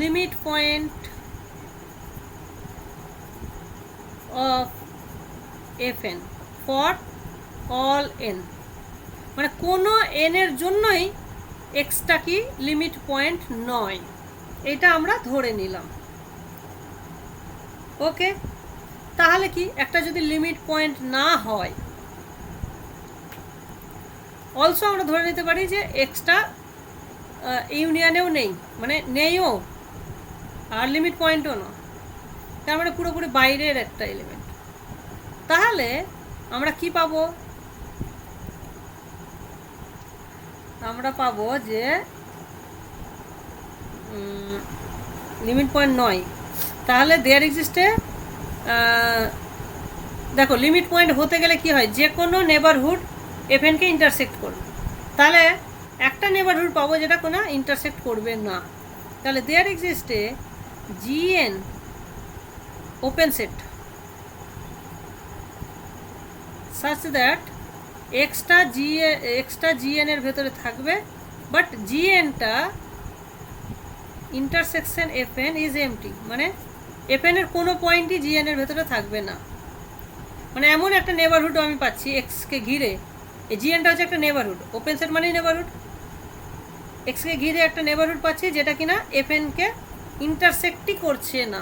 limit point of fn for all n, মানে কোনো n এর জন্যই এক্সটা কি লিমিট পয়েন্ট নয়, এটা আমরা ধরে নিলাম। ওকে, তাহলে কি একটা যদি লিমিট পয়েন্ট না হয়, অলসো আমরা ধরে নিতে পারি যে এক্সটা ইউনিয়নেও নেই, মানে নেইও আর লিমিট পয়েন্টও না, তার মানে পুরোপুরি বাইরের একটা এলিমেন্ট। তাহলে আমরা কি পাবো? আমরা পাবো যে লিমিট পয়েন্ট নয়। তাহলে দেয়ার এক্সিস্টে, দেখো লিমিট পয়েন্ট হতে গেলে কি হয়, যে কোনো নেবারহুড এফএনকে ইন্টারসেক্ট করবে। তাহলে একটা নেবারহুড পাবো যেটা কোনো ইন্টারসেক্ট করবে না। তাহলে there exists G N open set such that এক্সটা জিএন এর ভেতরে থাকবে, বাট জিএনটা ইন্টারসেকশন এফএন ইজ এমটি, মানে এফএন এর কোনো পয়েন্টই জিএন এর ভেতরে থাকবে না। মানে এমন একটা নেবারহুড আমি পাচ্ছি এক্সকে ঘিরে, এই জিএনটা হচ্ছে একটা নেবারহুড, ওপেন সেট মানেই নেবারহুড, এক্সকে ঘিরে একটা নেবারহুড পাচ্ছি যেটা কিনা এফএনকে ইন্টারসেক্টই করছে না।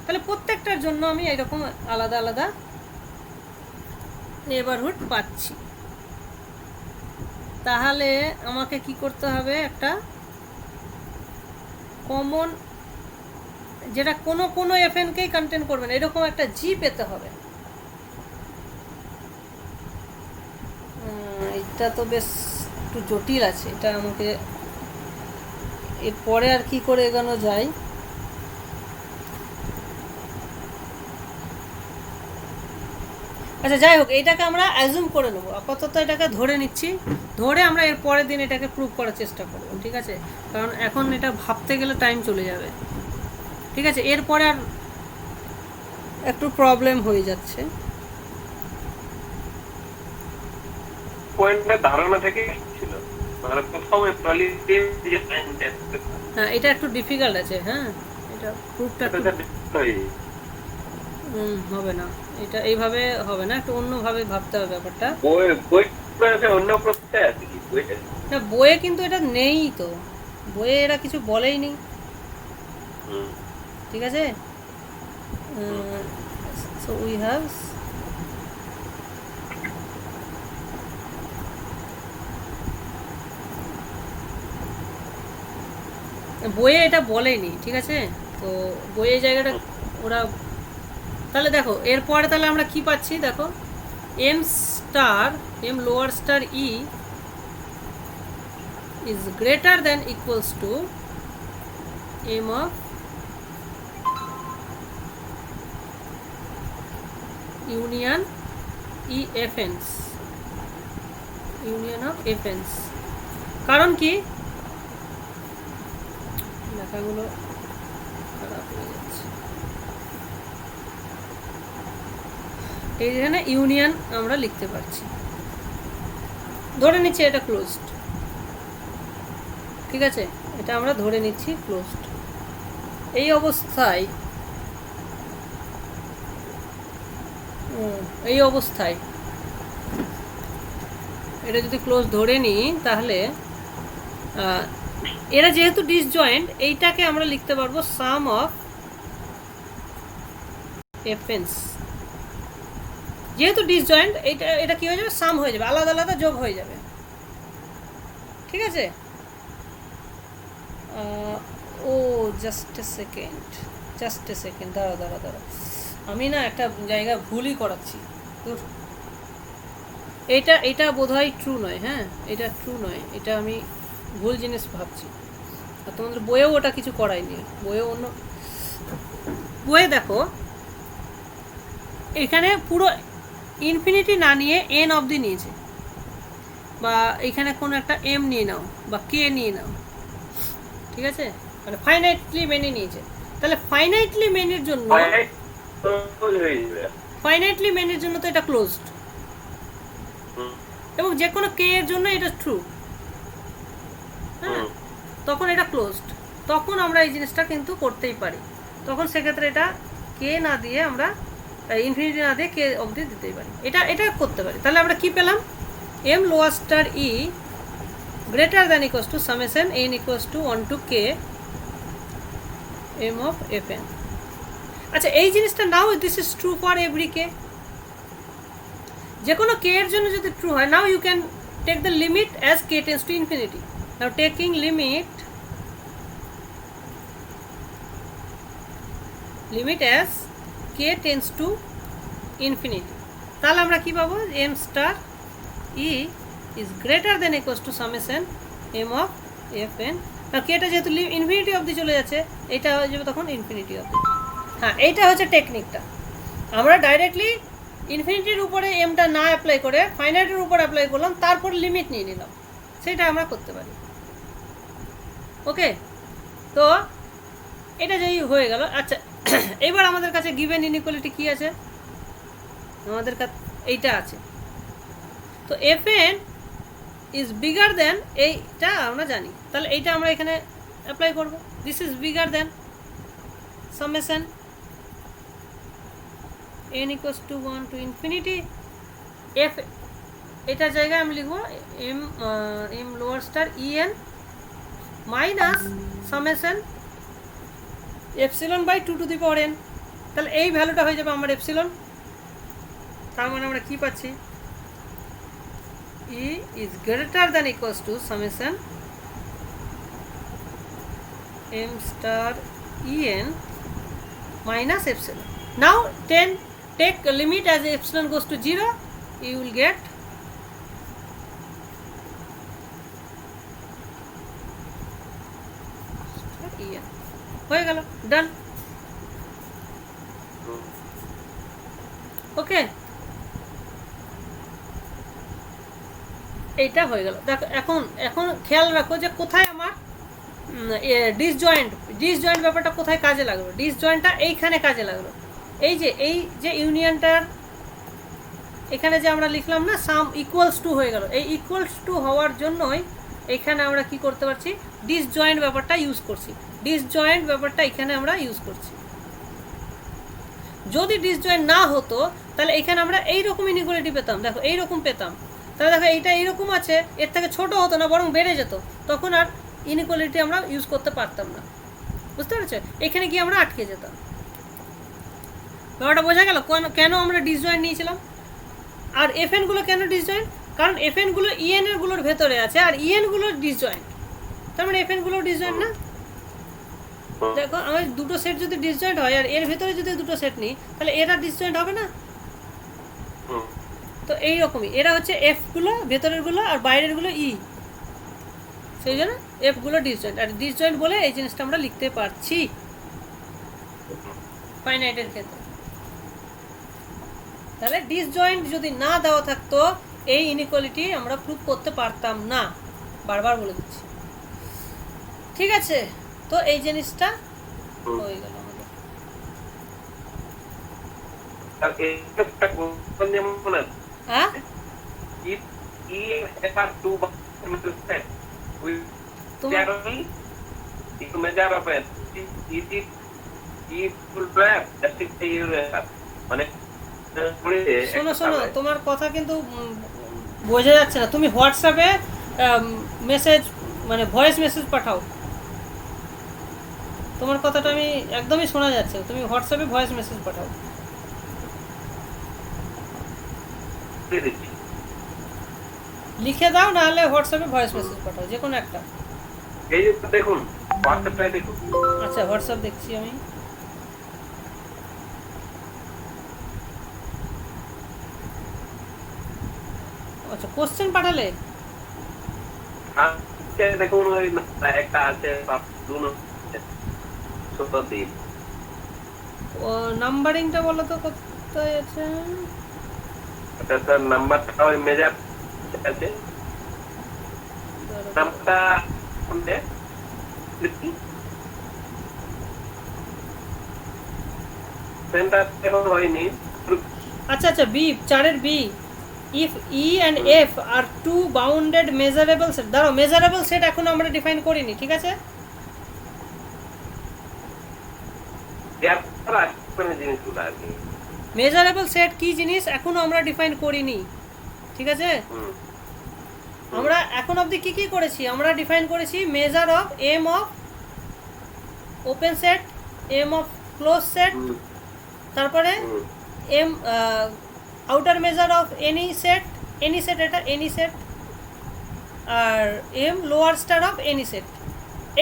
তাহলে প্রত্যেকটার জন্য আমি এরকম আলাদা আলাদা নেবারহুড পাচ্ছি। তাহলে আমাকে কি করতে হবে, একটা কমন যেটা কোনো কোনো এফএনকেই কন্টেন করবে না, এরকম একটা জি পেতে হবে। এটা তো বেশ একটু জটিল আছে, এটা আমাকে এরপরে আর কি করে এগোনো যায়। আচ্ছা যাই হোক, এইটাকে আমরা অ্যাজুম করে নেবো, আপাতত এটাকে ধরে নিচ্ছি, ধরে আমরা এর পরের দিন এটাকে প্রুভ করার চেষ্টা করবো, ঠিক আছে? কারণ এখন এটা ভাবতে গেলে টাইম চলে যাবে, ঠিক আছে? এরপরে আর একটু প্রবলেম হয়ে যাচ্ছে। পয়েন্টটা ধারণা থেকে ছিল, মানে প্রথমে হ্যাঁ এটা একটু ডিফিকাল্ট আছে, হ্যাঁ এটা প্রুফটা হবে না, এটা এইভাবে হবে না, একটু অন্যভাবে ভাবতে হবে ব্যাপারটা। অন্য প্রশ্নে আছে কি বইটা? না বইয়ে কিন্তু এটা নেই তো, বইয়ে এরা কিছু বলেই নি, ঠিক আছে? সো উই হ্যাভ বইয়ে এটা বলেনি, ঠিক আছে? তো বইয়ে জায়গাটা ওরা, তাহলে দেখো এরপরে তাহলে আমরা কি পাচ্ছি, দেখো M star M lower star E is greater than equals to m of union e fns, union of fns। কারণ কি, লেখাগুলো খারাপ হয়ে যাচ্ছে, এই যেখানে ইউনিয়ন আমরা লিখতে পারছি, ধরে নিচ্ছি এটা ক্লোজড, ঠিক আছে? এটা আমরা ধরে নিচ্ছি ক্লোজড। এই অবস্থায় এটা যদি ক্লোজ ধরে নিই, তাহলে এরা যেহেতু ডিসজয়েন্ট, এইটাকে আমরা লিখতে পারবো সাম অফ এফএনস। যেহেতু ডিসজয়েন্ট, এটা কি হয়ে যাবে, সাম হয়ে যাবে, আলাদা আলাদা যোগ হয়ে যাবে, ঠিক আছে? ও জাস্ট এ সেকেন্ড, দাঁড়া, আমি না একটা জায়গায় ভুলই করাচ্ছি। এটা বোধহয় ট্রু নয়, হ্যাঁ এটা ট্রু নয়, এটা আমি ভুল জিনিস ভাবছি, আর তোমাদের বইয়েও ওটা কিছু করায়নি, বইয়েও অন্য বইয়ে দেখো এখানে পুরো ইনফিনিটি না নিয়ে এন অবধি নিয়েছে, বা এখানে কোনো একটা এম নিয়ে নাও বা কে নিয়ে নাও, ঠিক আছে? মানে ফাইনাইটলি মেনে নিয়েছে। তাহলে ফাইনাইটলি মেনের জন্য তো এটা ক্লোজড, এবং যে কোনো কে এর জন্য এটা ট্রু, হ্যাঁ তখন এটা ক্লোজড, তখন আমরা এই জিনিসটা কিন্তু করতেই পারি, তখন সেক্ষেত্রে এটা কে না দিয়ে আমরা ইনফিনিটি না দিয়ে কে অবধি দিতেই পারি, এটা করতে পারি। তাহলে আমরা কি পেলাম, M lower star E greater than equals to summation n equals to 1 to k m of fn। আচ্ছা এই জিনিসটা now this is true for every K, যে কোনো কে এর জন্য যদি ট্রু হয়, now you can take the limit as k tends to infinity. Now taking limit as K tends to infinity, তাহলে আমরা কি পাবো, M star E is greater than equals to summation M of F N. কেটা যেহেতু infinity অবধি চলে যাচ্ছে, এটা হয়ে যাবে তখন ইনফিনিটি অবধি। হ্যাঁ, এইটা হচ্ছে টেকনিকটা। আমরা ডাইরেক্টলি ইনফিনিটির উপরে এমটা না অ্যাপ্লাই করে ফাইনাইটের উপর অ্যাপ্লাই করলাম, তারপর লিমিট নিয়ে নিলাম, সেটা আমরা করতে পারি। ওকে, তো এটা যেই হয়ে গেল। আচ্ছা, এবার আমাদের কাছে গিভেন ইনইকুয়ালিটি কি আছে, আমাদের কাছে এইটা আছে। তো এফ এন ইজ বিগার দেন, এইটা আমরা জানি, তাহলে এইটা আমরা এখানে অ্যাপ্লাই করব। This is bigger then summation n equals to 1 to infinity f, এটার জায়গায় আমি লিখবো m lower star en minus summation epsilon by 2 to the power n। তাহলে এই ভ্যালুটা হয়ে যাবে আমার এপসিলন। তার মানে আমরা কি পাচ্ছি, e is greater than equals to summation m star en minus epsilon. Now take a limit as epsilon goes to 0, you will get en হয়ে গেল, ডান। ওকে, এইটা হয়ে গেল। দেখো এখন খেয়াল রাখো যে কোথায় আমার ডিসজয়েন্ট ব্যাপারটা কোথায় কাজে লাগলো। ডিসজয়েন্টটা এইখানে কাজে লাগলো, এই যে ইউনিয়নটার এখানে যে আমরা লিখলাম না সাম ইকুয়ালস টু হয়ে গেল, এই ইকুয়ালস টু হওয়ার জন্যই এখানে আমরা কি করতে পারছি, ডিসজয়েন্ট ব্যাপারটা ইউজ করছি। ডিসজয়েন্ট ব্যাপারটা এখানে আমরা ইউজ করছি। যদি ডিসজয়েন্ট না হতো তাহলে এখানে আমরা এইরকম ইনইকুয়ালিটি পেতাম, দেখো এইরকম পেতাম। তাহলে দেখো এইটা এইরকম আছে, এর থেকে ছোট হতো না, বরং বেড়ে যেত, তখন আর ইনইকুয়ালিটি আমরা ইউজ করতে পারতাম না। বুঝতে পেরেছো, এখানে গিয়ে আমরা আটকে যেতাম। ব্যাপারটা বোঝা গেল কেন আমরা ডিসজয়েন্ট নিয়েছিলাম। আর এফএন গুলো কেন ডিসজয়েন্ট, কারণ এফএন গুলো ইএন এর গুলোর ভেতরে আছে আর ইএন গুলো ডিসজয়েন্ট, তার মানে এফএন গুলো ডিসজয়েন্ট না। দেখো আমার দুটো সেট যদি ডিসজয়েন্ট হয় আর এর ভেতরে যদি দুটো সেট নিই, তাহলে এরা ডিসজয়েন্ট হবে না। তো এইরকমই এরা হচ্ছে এফ গুলো ভেতরের গুলো আর বাইরের গুলো ই, সেই জন্য এফ গুলো ডিসজয়েন্ট। আর ডিসজয়েন্ট বলে এই জিনিসটা আমরা লিখতে পারছি ফাইনাইটের ক্ষেত্রে। তাহলে ডিসজয়েন্ট যদি না দেওয়া থাকতো এই ইনইকুয়ালিটি আমরা প্রুভ করতে পারতাম না, বারবার বলে দিচ্ছি। ঠিক আছে, তো এই জিনিসটা হয়ে গেল আমাদের। হ্যাঁ, শোনো তোমার কথা কিন্তু বোঝা যাচ্ছে না। তুমি হোয়াটসঅ্যাপে মেসেজ মানে ভয়েস মেসেজ পাঠাও, তোমার কথাটা আমি একদমই শোনা যাচ্ছে। তুমি হোয়াটসঅ্যাপে ভয়েস মেসেজ পাঠাও। লিখে দাও, না হলে হোয়াটসঅ্যাপে ভয়েস মেসেজ পাঠাও, যে কোনো একটা। এই দেখুন হোয়াটসঅ্যাপে দেখুন। আচ্ছা, হোয়াটসঅ্যাপ দেখছি আমি। আচ্ছা, কোশ্চেন পাঠালে? দেখুন ওই একটা আছে ও নাম্বারিংটা বলো তো কোথায় আছে? আচ্ছা স্যার, নাম্বারটা ওই মেজার আছে, নাম্বারটা কোনটা সেন্টার এখন হয়নি। আচ্ছা, বি 4 এর B, if e and f are two bounded measurable set। দাঁড়াও, মেজারেবল সেট এখন আমরা ডিফাইন করিনি, ঠিক আছে? মেজারেবল সেট কি জিনিস এখনো আমরা ডিফাইন করিনি, ঠিক আছে? আমরা এখন অবধি কি করেছি, আমরা ডিফাইন করেছি measure of M of open set, M of close set, তারপরে M outer measure of any set এটা এনি সেট, আর M lower star of any set.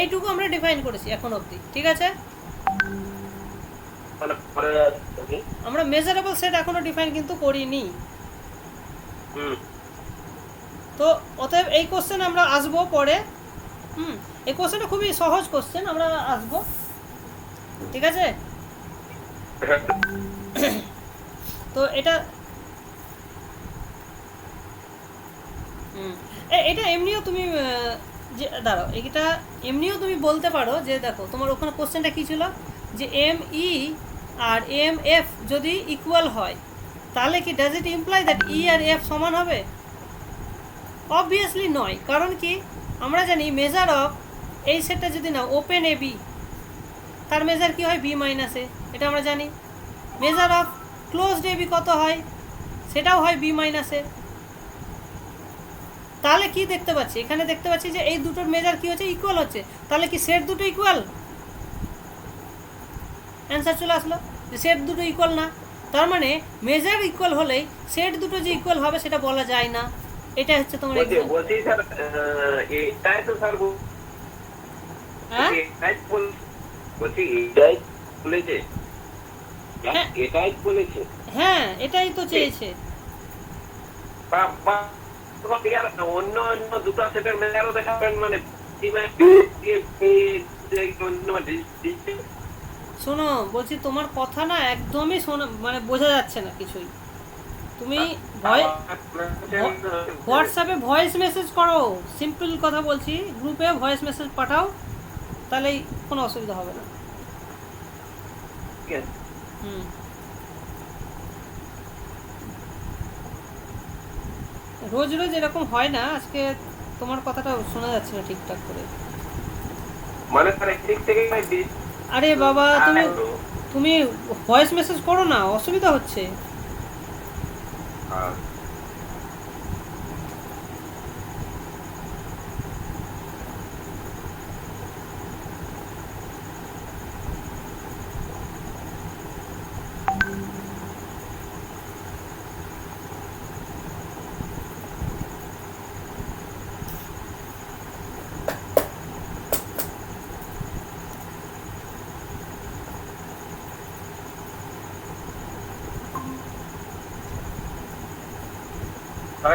এইটুকু আমরা ডিফাইন করেছি এখন অবধি, ঠিক আছে? মানে পরে কি? আমরা মেজারেবল সেট এখনো ডিফাইন কিন্তু করিনি। হুম তো অতএব এই কোশ্চেন আমরা আসবো পরে। এই কোশ্চেনটা খুবই সহজ কোশ্চেন, আমরা আসবো, ঠিক আছে? তো এটা এটা এমনিও তুমি যে দাঁড়াও, এটা এমনিও তুমি বলতে পারো যে দেখো তোমার ওখানে কোশ্চেনটা কী ছিল, যে এম ই আর এম এফ যদি ইকুয়াল হয় তাহলে কি does it imply that E আর এফ সমান হবে? অবভিয়াসলি নয়। কারণ কি, আমরা জানি মেজার অফ এই সেটটা যদি না ওপেন এ বি, তার মেজার কি হয় বি মাইনাস এ, এটা আমরা জানি। Measure of closed A B কত হয়, সেটাও হয় বি মাইনাস এ। তাহলে কি দেখতে পাচ্ছি, এখানে দেখতে পাচ্ছি যে এই দুটোর মেজার কি হচ্ছে, ইকুয়াল হচ্ছে। তাহলে কি সেট দুটো ইকুয়াল? অ্যান্সার চলে আসলো যে সেট দুটো ইকুয়াল না। তার মানে মেজার ইকুয়াল হলেই সেট দুটো যে ইকুয়াল হবে সেটা বলা যায় না। এটা হচ্ছে তোমার বলছি স্যার, এটাই তো স্যার হ্যাঁ বলছি এটাই বলেছে, হ্যাঁ। এটাই বলেছে। হ্যাঁ এটাই তো চেয়েছে। অন্য অন্য দুটো সেটের মেজারও দেখাবেন, মানে শোনো বলছি, তোমার কথা না একদমই শোনা মানে বোঝা যাচ্ছে না কিছুই। তুমি হোয়াটসঅ্যাপে ভয়েস মেসেজ করো, সিম্পল কথা বলছি, গ্রুপে ভয়েস মেসেজ পাঠাও, তাহলেই কোনো অসুবিধা হবে না। হুম রোজ রোজ এরকম হয় না, আজকে তোমার কথাটা শোনা যাচ্ছে না ঠিকঠাক করে। মানে স্যার একদিক থেকে আরে বাবা তুমি তুমি ভয়েস মেসেজ করো না, অসুবিধা হচ্ছে।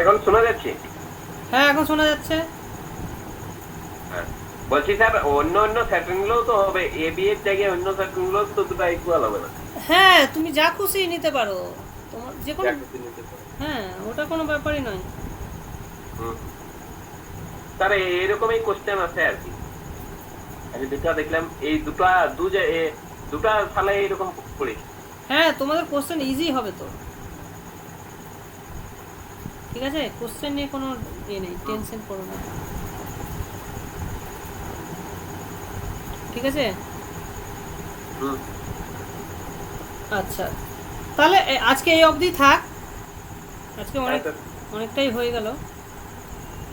এখন শোনা যাচ্ছে? হ্যাঁ এখন শোনা যাচ্ছে। বলছি স্যার অন্য অন্য সেটিং গুলো তো হবে, এ বি এর জায়গায় অন্য সেটিং গুলো তো দুটো ইকুয়াল হবে না। হ্যাঁ তুমি যা খুশি নিতে পারো, তোমার যে কোনো, হ্যাঁ ওটা কোনো ব্যাপারই নয়। স্যার এরকমই কোশ্চেন আছে আর কি, আমি দুটা দেখলাম, এই দুটা সালে এরকম পড়েছি। হ্যাঁ তোমাদের কোশ্চেন ইজি হবে তো, ঠিক আছে? কোশ্চেন নিয়ে কোনো নেই, টেনশন করো না, ঠিক আছে? আচ্ছা তাহলে আজকে এই অবধি থাক, আজকে অনেকটাই হয়ে গেল।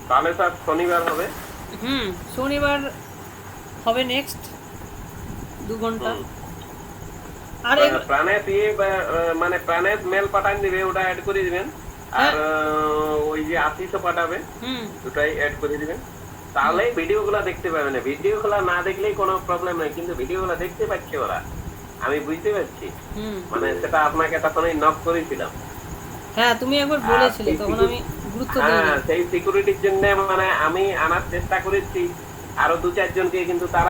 তাহলে স্যার শনিবার হবে। শনিবার হবে নেক্সট 2 ঘন্টা। আর প্রাণেশ মানে প্রাণেশ মেল পাঠান দিবে, ওটা অ্যাড করে দিবেন। আর ওই যে আশিসও পাঠাবে, দুটাই অ্যাড করে দিবেন। তাহলে ভিডিও গুলা দেখতে পাবে না, ভিডিও গুলা না দেখলেই কোনো প্রবলেম নেই, কিন্তু ভিডিও গুলা দেখতে পাচ্ছে ওরা, আমি বুঝতে পারছি। মানে সেটা আপনাকে তখনই নক করেছিলাম। হ্যাঁ তুমি একবার বলেছিলে, তখন আমি গুরুত্ব দিইনি। হ্যাঁ সেই সিকিউরিটির জন্য মানে আমি আনার চেষ্টা করেছি আরো 2-4 জনকে, কিন্তু তারা